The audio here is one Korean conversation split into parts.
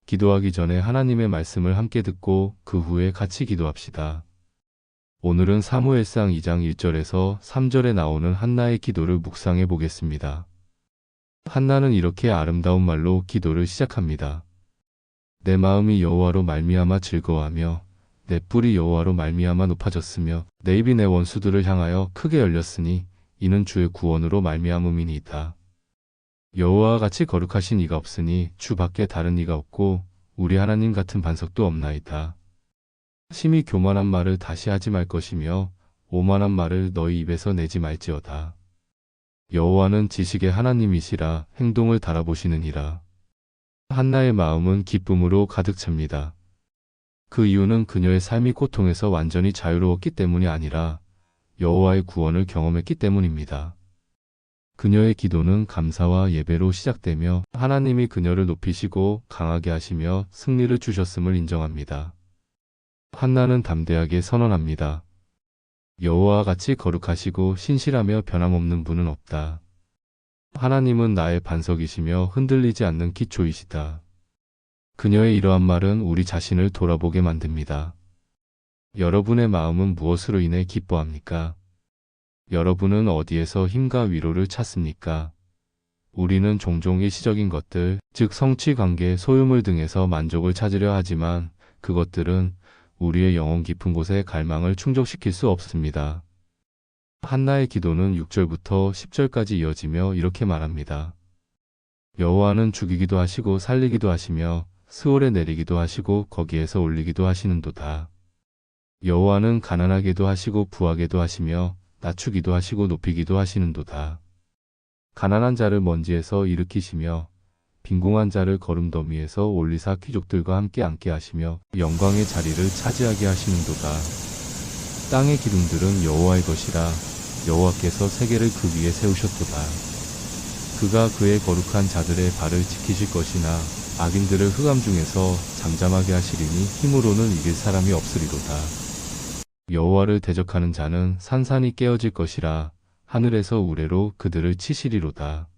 기도하기 전에 하나님의 말씀을 함께 듣고 그 후에 같이 기도합시다. 오늘은 사무엘상 2장 1절에서 3절에 나오는 한나의 기도를 묵상해 보겠습니다. 한나는 이렇게 아름다운 말로 기도를 시작합니다. 내 마음이 여호와로 말미암아 즐거워하며 내 뿔이 여호와로 말미암아 높아졌으며 내 입이 내 원수들을 향하여 크게 열렸으니 이는 주의 구원으로 말미암음이니이다. 여호와와 같이 거룩하신 이가 없으니 주 밖에 다른 이가 없고 우리 하나님 같은 반석도 없나이다. 심히 교만한 말을 다시 하지 말 것이며 오만한 말을 너희 입에서 내지 말지어다. 여호와는 지식의 하나님이시라 행동을 달아보시느니라. 한나의 마음은 기쁨으로 가득 찹니다. 그 이유는 그녀의 삶이 고통에서 완전히 자유로웠기 때문이 아니라 여호와의 구원을 경험했기 때문입니다. 그녀의 기도는 감사와 예배로 시작되며 하나님이 그녀를 높이시고 강하게 하시며 승리를 주셨음을 인정합니다. 한나는 담대하게 선언합니다. 여호와와 같이 거룩하시고 신실하며 변함없는 분은 없다. 하나님은 나의 반석이시며 흔들리지 않는 기초이시다. 그녀의 이러한 말은 우리 자신을 돌아보게 만듭니다. 여러분의 마음은 무엇으로 인해 기뻐합니까? 여러분은 어디에서 힘과 위로를 찾습니까? 우리는 종종 일시적인 것들, 즉 성취, 관계, 소유물 등에서 만족을 찾으려 하지만 그것들은 우리의 영혼 깊은 곳의 갈망을 충족시킬 수 없습니다. 한나의 기도는 6절부터 10절까지 이어지며 이렇게 말합니다. 여호와는 죽이기도 하시고 살리기도 하시며 스올에 내리기도 하시고 거기에서 올리기도 하시는도다. 여호와는 가난하게도 하시고 부하게도 하시며 낮추기도 하시고 높이기도 하시는도다. 가난한 자를 먼지에서 일으키시며 빈궁한 자를 거름더미에서 올리사 귀족들과 함께 앉게 하시며 영광의 자리를 차지하게 하시는도다. 땅의 기둥들은 여호와의 것이라 여호와께서 세계를 그 위에 세우셨도다. 그가 그의 거룩한 자들의 발을 지키실 것이나 악인들을 흑암 중에서 잠잠하게 하시리니 힘으로는 이길 사람이 없으리로다. 여호와를 대적하는 자는 산산이 깨어질 것이라 하늘에서 우레로 그들을 치시리로다.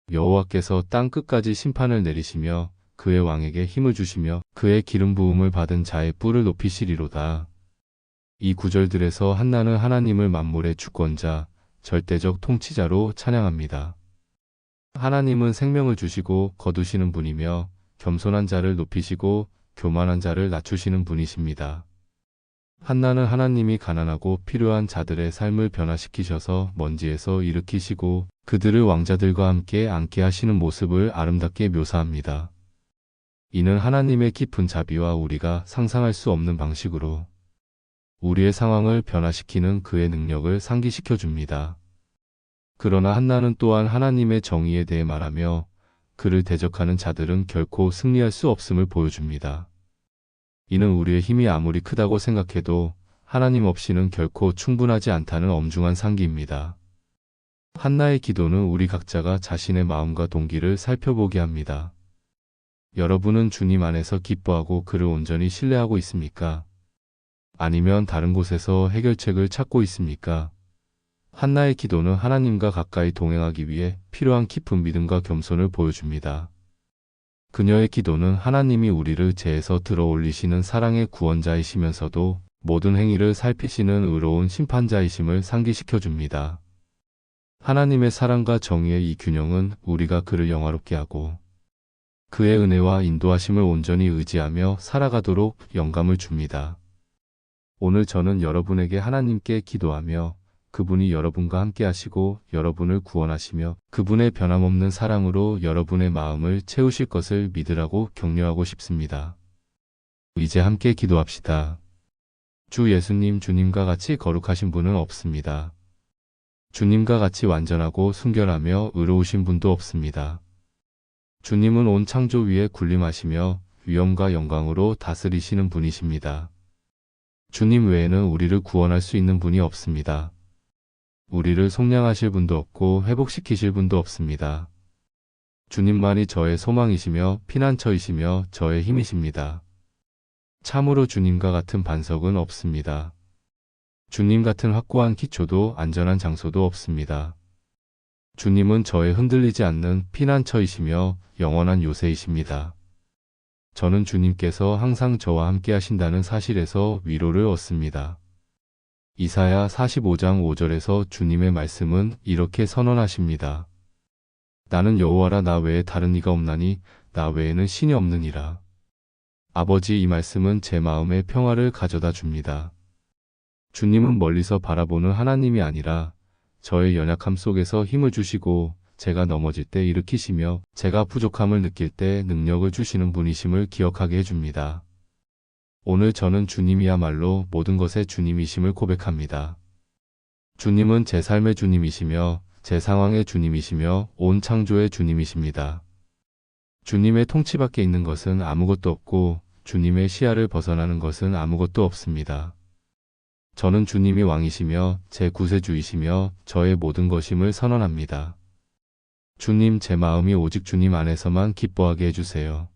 여호와께서 땅 끝까지 심판을 내리시며 그의 왕에게 힘을 주시며 그의 기름 부음을 받은 자의 뿔을 높이시리로다. 이 구절들에서 한나는 하나님을 만물의 주권자, 절대적 통치자로 찬양합니다. 하나님은 생명을 주시고 거두시는 분이며 겸손한 자를 높이시고 교만한 자를 낮추시는 분이십니다. 한나는 하나님이 가난하고 필요한 자들의 삶을 변화시키셔서 먼지에서 일으키시고 그들을 왕자들과 함께 앉게 하시는 모습을 아름답게 묘사합니다. 이는 하나님의 깊은 자비와 우리가 상상할 수 없는 방식으로 우리의 상황을 변화시키는 그의 능력을 상기시켜 줍니다. 그러나 한나는 또한 하나님의 정의에 대해 말하며 그를 대적하는 자들은 결코 승리할 수 없음을 보여줍니다. 이는 우리의 힘이 아무리 크다고 생각해도 하나님 없이는 결코 충분하지 않다는 엄중한 상기입니다. 한나의 기도는 우리 각자가 자신의 마음과 동기를 살펴보게 합니다. 여러분은 주님 안에서 기뻐하고 그를 온전히 신뢰하고 있습니까? 아니면 다른 곳에서 해결책을 찾고 있습니까? 한나의 기도는 하나님과 가까이 동행하기 위해 필요한 깊은 믿음과 겸손을 보여줍니다. 그녀의 기도는 하나님이 우리를 죄에서 들어 올리시는 사랑의 구원자이시면서도 모든 행위를 살피시는 의로운 심판자이심을 상기시켜 줍니다. 하나님의 사랑과 정의의 이 균형은 우리가 그를 영화롭게 하고 그의 은혜와 인도하심을 온전히 의지하며 살아가도록 영감을 줍니다. 오늘 저는 여러분에게 하나님께 기도하며 그분이 여러분과 함께 하시고 여러분을 구원하시며 그분의 변함없는 사랑으로 여러분의 마음을 채우실 것을 믿으라고 격려하고 싶습니다. 이제 함께 기도합시다. 주 예수님, 주님과 같이 거룩하신 분은 없습니다. 주님과 같이 완전하고 순결하며 의로우신 분도 없습니다. 주님은 온 창조 위에 군림하시며 위엄과 영광으로 다스리시는 분이십니다. 주님 외에는 우리를 구원할 수 있는 분이 없습니다. 우리를 속량하실 분도 없고 회복시키실 분도 없습니다. 주님만이 저의 소망이시며 피난처이시며 저의 힘이십니다. 참으로 주님과 같은 반석은 없습니다. 주님 같은 확고한 기초도 안전한 장소도 없습니다. 주님은 저의 흔들리지 않는 피난처이시며 영원한 요새이십니다. 저는 주님께서 항상 저와 함께 하신다는 사실에서 위로를 얻습니다. 이사야 45장 5절에서 주님의 말씀은 이렇게 선언하십니다. 나는 여호와라. 나 외에 다른 이가 없나니 나 외에는 신이 없느니라. 아버지, 이 말씀은 제 마음에 평화를 가져다 줍니다. 주님은 멀리서 바라보는 하나님이 아니라 저의 연약함 속에서 힘을 주시고 제가 넘어질 때 일으키시며 제가 부족함을 느낄 때 능력을 주시는 분이심을 기억하게 해줍니다. 오늘 저는 주님이야말로 모든 것의 주님이심을 고백합니다. 주님은 제 삶의 주님이시며 제 상황의 주님이시며 온 창조의 주님이십니다. 주님의 통치 밖에 있는 것은 아무것도 없고 주님의 시야를 벗어나는 것은 아무것도 없습니다. 저는 주님이 왕이시며 제 구세주이시며 저의 모든 것임을 선언합니다. 주님, 제 마음이 오직 주님 안에서만 기뻐하게 해주세요.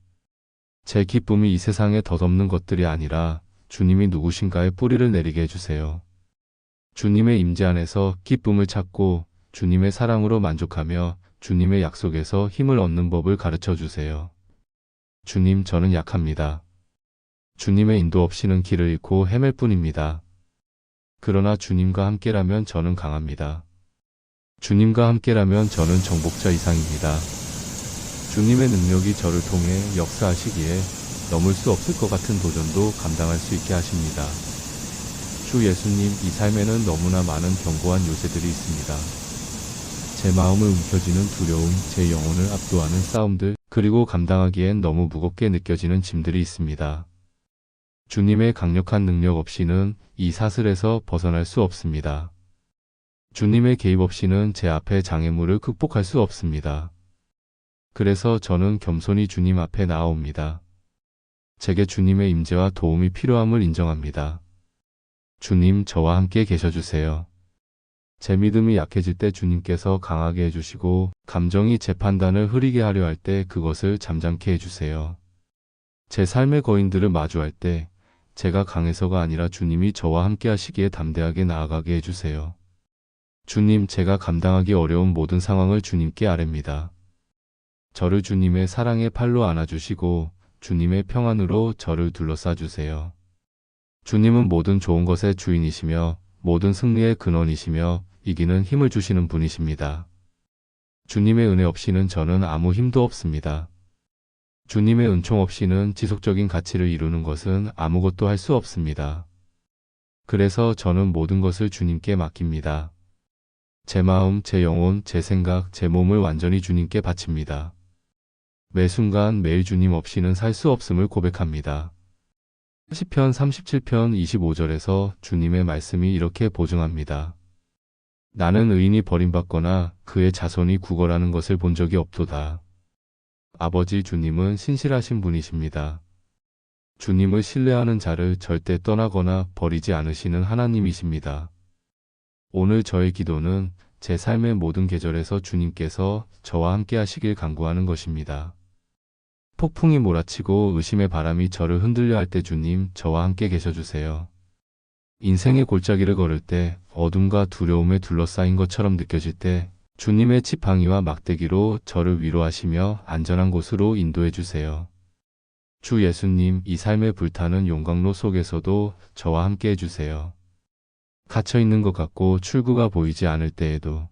제 기쁨이 이 세상에 덧없는 것들이 아니라 주님이 누구신가에 뿌리를 내리게 해주세요. 주님의 임재 안에서 기쁨을 찾고 주님의 사랑으로 만족하며 주님의 약속에서 힘을 얻는 법을 가르쳐 주세요. 주님, 저는 약합니다. 주님의 인도 없이는 길을 잃고 헤맬 뿐입니다. 그러나 주님과 함께라면 저는 강합니다. 주님과 함께라면 저는 정복자 이상입니다. 주님의 능력이 저를 통해 역사하시기에 넘을 수 없을 것 같은 도전도 감당할 수 있게 하십니다. 주 예수님, 이 삶에는 너무나 많은 견고한 요새들이 있습니다. 제 마음을 움켜쥐는 두려움, 제 영혼을 압도하는 싸움들, 그리고 감당하기엔 너무 무겁게 느껴지는 짐들이 있습니다. 주님의 강력한 능력 없이는 이 사슬에서 벗어날 수 없습니다. 주님의 개입 없이는 제 앞에 장애물을 극복할 수 없습니다. 그래서 저는 겸손히 주님 앞에 나아옵니다. 제게 주님의 임재와 도움이 필요함을 인정합니다. 주님, 저와 함께 계셔주세요. 제 믿음이 약해질 때 주님께서 강하게 해주시고 감정이 제 판단을 흐리게 하려 할 때 그것을 잠잠케 해주세요. 제 삶의 거인들을 마주할 때 제가 강해서가 아니라 주님이 저와 함께 하시기에 담대하게 나아가게 해주세요. 주님, 제가 감당하기 어려운 모든 상황을 주님께 아뢰입니다. 저를 주님의 사랑의 팔로 안아주시고 주님의 평안으로 저를 둘러싸 주세요. 주님은 모든 좋은 것의 주인이시며 모든 승리의 근원이시며 이기는 힘을 주시는 분이십니다. 주님의 은혜 없이는 저는 아무 힘도 없습니다. 주님의 은총 없이는 지속적인 가치를 이루는 것은 아무것도 할 수 없습니다. 그래서 저는 모든 것을 주님께 맡깁니다. 제 마음, 제 영혼, 제 생각, 제 몸을 완전히 주님께 바칩니다. 매 순간 매일 주님 없이는 살 수 없음을 고백합니다. 시편 37편 25절에서 주님의 말씀이 이렇게 보증합니다. 나는 의인이 버림받거나 그의 자손이 구걸하는 것을 본 적이 없도다. 아버지, 주님은 신실하신 분이십니다. 주님을 신뢰하는 자를 절대 떠나거나 버리지 않으시는 하나님이십니다. 오늘 저의 기도는 제 삶의 모든 계절에서 주님께서 저와 함께 하시길 간구하는 것입니다. 폭풍이 몰아치고 의심의 바람이 저를 흔들려 할 때 주님, 저와 함께 계셔주세요. 인생의 골짜기를 걸을 때 어둠과 두려움에 둘러싸인 것처럼 느껴질 때 주님의 지팡이와 막대기로 저를 위로하시며 안전한 곳으로 인도해 주세요. 주 예수님, 이 삶의 불타는 용광로 속에서도 저와 함께 해주세요. 갇혀있는 것 같고 출구가 보이지 않을 때에도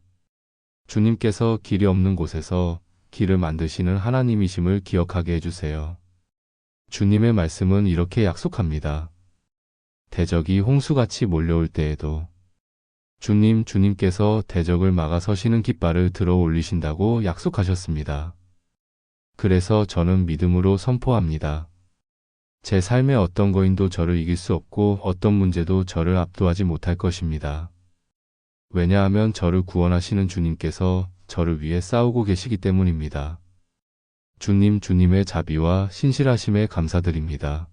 주님께서 길이 없는 곳에서 길을 만드시는 하나님이심을 기억하게 해주세요. 주님의 말씀은 이렇게 약속합니다. 대적이 홍수같이 몰려올 때에도 주님께서 대적을 막아 서시는 깃발을 들어 올리신다고 약속하셨습니다. 그래서 저는 믿음으로 선포합니다. 제 삶의 어떤 거인도 저를 이길 수 없고 어떤 문제도 저를 압도하지 못할 것입니다. 왜냐하면 저를 구원하시는 주님께서 저를 위해 싸우고 계시기 때문입니다. 주님의 자비와 신실하심에 감사드립니다.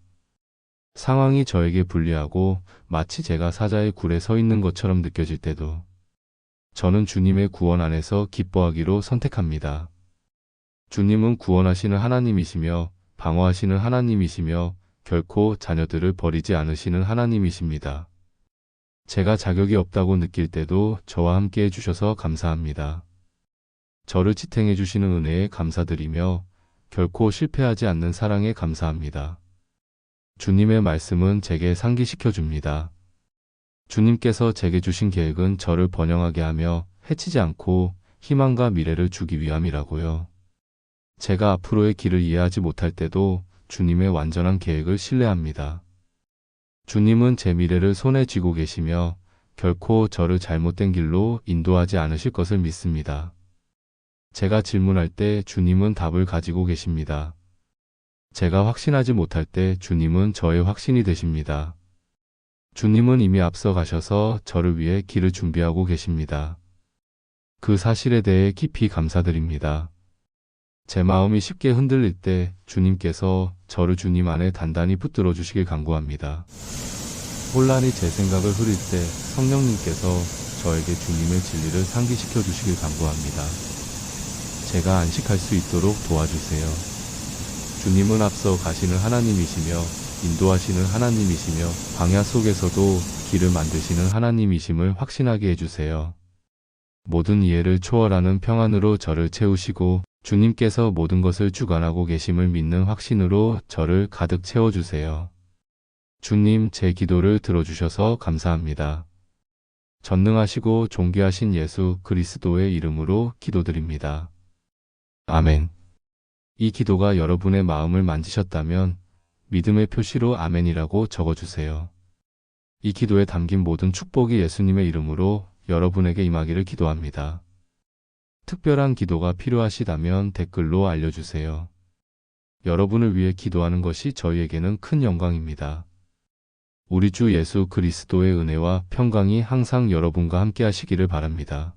상황이 저에게 불리하고 마치 제가 사자의 굴에 서 있는 것처럼 느껴질 때도 저는 주님의 구원 안에서 기뻐하기로 선택합니다. 주님은 구원하시는 하나님이시며 방어하시는 하나님이시며 결코 자녀들을 버리지 않으시는 하나님이십니다. 제가 자격이 없다고 느낄 때도 저와 함께 해주셔서 감사합니다. 저를 지탱해 주시는 은혜에 감사드리며 결코 실패하지 않는 사랑에 감사합니다. 주님의 말씀은 제게 상기시켜 줍니다. 주님께서 제게 주신 계획은 저를 번영하게 하며 해치지 않고 희망과 미래를 주기 위함이라고요. 제가 앞으로의 길을 이해하지 못할 때도 주님의 완전한 계획을 신뢰합니다. 주님은 제 미래를 손에 쥐고 계시며 결코 저를 잘못된 길로 인도하지 않으실 것을 믿습니다. 제가 질문할 때 주님은 답을 가지고 계십니다. 제가 확신하지 못할 때 주님은 저의 확신이 되십니다. 주님은 이미 앞서 가셔서 저를 위해 길을 준비하고 계십니다. 그 사실에 대해 깊이 감사드립니다. 제 마음이 쉽게 흔들릴 때 주님께서 저를 주님 안에 단단히 붙들어 주시길 간구합니다. 혼란이 제 생각을 흐릴 때 성령님께서 저에게 주님의 진리를 상기시켜 주시길 간구합니다. 제가 안식할 수 있도록 도와주세요. 주님은 앞서 가시는 하나님이시며 인도하시는 하나님이시며 광야 속에서도 길을 만드시는 하나님이심을 확신하게 해주세요. 모든 이해를 초월하는 평안으로 저를 채우시고 주님께서 모든 것을 주관하고 계심을 믿는 확신으로 저를 가득 채워주세요. 주님, 제 기도를 들어주셔서 감사합니다. 전능하시고 존귀하신 예수 그리스도의 이름으로 기도드립니다. 아멘. 이 기도가 여러분의 마음을 만지셨다면 믿음의 표시로 아멘이라고 적어주세요. 이 기도에 담긴 모든 축복이 예수님의 이름으로 여러분에게 임하기를 기도합니다. 특별한 기도가 필요하시다면 댓글로 알려주세요. 여러분을 위해 기도하는 것이 저희에게는 큰 영광입니다. 우리 주 예수 그리스도의 은혜와 평강이 항상 여러분과 함께 하시기를 바랍니다.